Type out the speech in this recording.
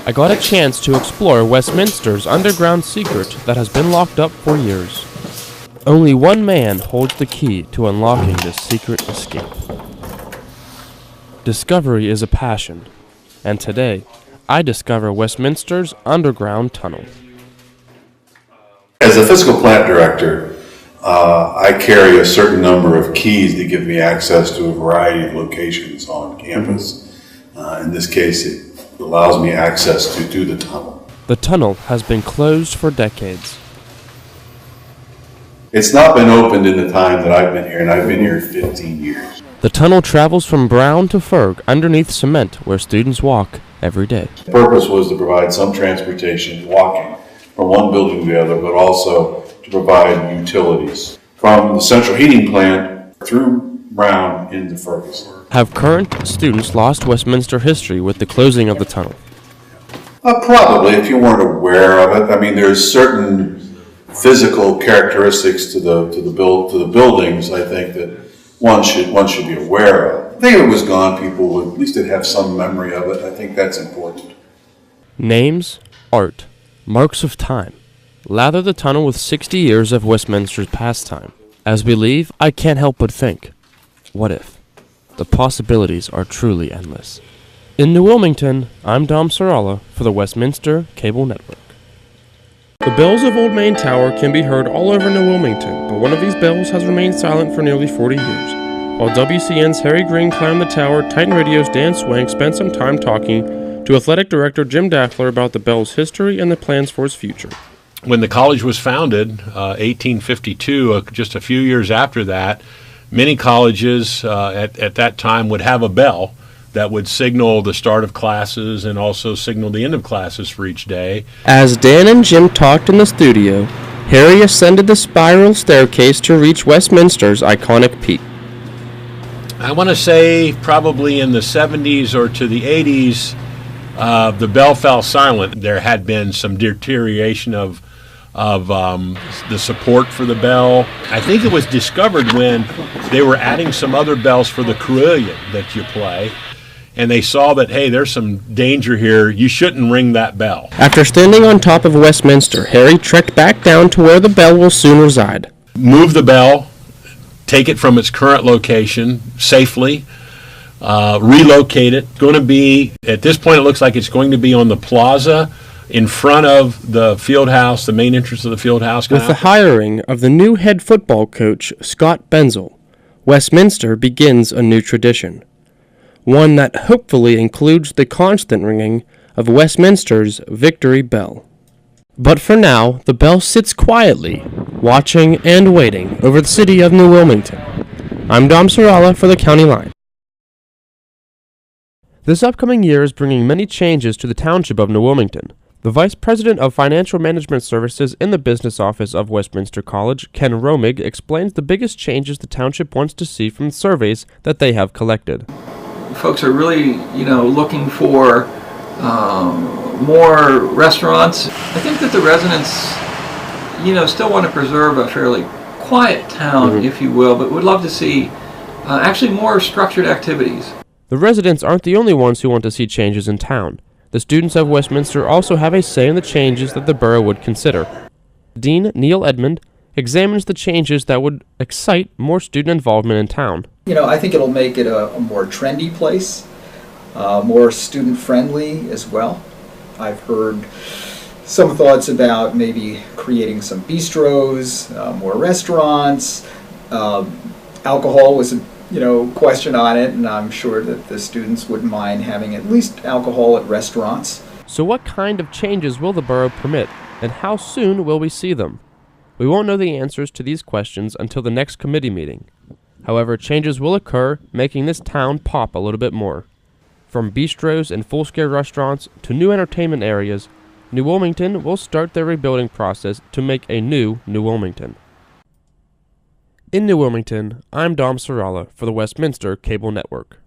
I got a chance to explore Westminster's underground secret that has been locked up for years. Only one man holds the key to unlocking this secret escape. Discovery is a passion, and today, I discover Westminster's underground tunnel. As a physical plant director, I carry a certain number of keys that give me access to a variety of locations on campus. In this case, it allows me access to the tunnel. The tunnel has been closed for decades. It's not been opened in the time that I've been here, and I've been here 15 years. The tunnel travels from Brown to Ferg underneath cement where students walk every day. The purpose was to provide some transportation, walking from one building to the other, but also to provide utilities from the central heating plant through Brown into Ferguson. Have current students lost Westminster history with the closing of the tunnel? Probably, if you weren't aware of it. I mean, there's certain physical characteristics to the buildings, I think, that one should be aware of. I think if it was gone, people would at least have some memory of it. I think that's important. Names, art, marks of time. Lather the tunnel with 60 years of Westminster's pastime. As we leave, I can't help but think, what if? The possibilities are truly endless. In New Wilmington, I'm Dom Ciraula for the Westminster Cable Network. The bells of Old Main Tower can be heard all over New Wilmington, but one of these bells has remained silent for nearly 40 years. While WCN's Harry Green climbed the tower, Titan Radio's Dan Swank spent some time talking to Athletic Director Jim Daffler about the bell's history and the plans for its future. When the college was founded, 1852, just a few years after that, many colleges at that time would have a bell that would signal the start of classes and also signal the end of classes for each day. As Dan and Jim talked in the studio, Harry ascended the spiral staircase to reach Westminster's iconic peak. I want to say probably in the 70s or to the 80s, the bell fell silent. There had been some deterioration of the support for the bell. I think it was discovered when they were adding some other bells for the carillon that you play, and they saw that, hey, there's some danger here, you shouldn't ring that bell. After standing on top of Westminster, Harry trekked back down to where the bell will soon reside. Move the bell, take it from its current location safely, relocate it. Going to be, at this point it looks like it's going to be on the plaza in front of the field house, the main entrance of the field house. With the hiring of the new head football coach, Scott Benzel, Westminster begins a new tradition. One that hopefully includes the constant ringing of Westminster's Victory Bell. But for now, the bell sits quietly, watching and waiting over the city of New Wilmington. I'm Dom Ciraula for the County Line. This upcoming year is bringing many changes to the Township of New Wilmington. The Vice President of Financial Management Services in the Business Office of Westminster College, Ken Romig, explains the biggest changes the Township wants to see from the surveys that they have collected. Folks are really, looking for more restaurants. I think that the residents, still want to preserve a fairly quiet town, if you will, but would love to see actually more structured activities. The residents aren't the only ones who want to see changes in town. The students of Westminster also have a say in the changes that the borough would consider. Dean Neil Edmond examines the changes that would excite more student involvement in town. I think it'll make it a more trendy place, more student-friendly as well. I've heard some thoughts about maybe creating some bistros, more restaurants. Alcohol was a question on it, and I'm sure that the students wouldn't mind having at least alcohol at restaurants. So what kind of changes will the borough permit, and how soon will we see them? We won't know the answers to these questions until the next committee meeting. However, changes will occur, making this town pop a little bit more. From bistros and full-scale restaurants to new entertainment areas, New Wilmington will start their rebuilding process to make a new New Wilmington. In New Wilmington, I'm Dom Ciraula for the Westminster Cable Network.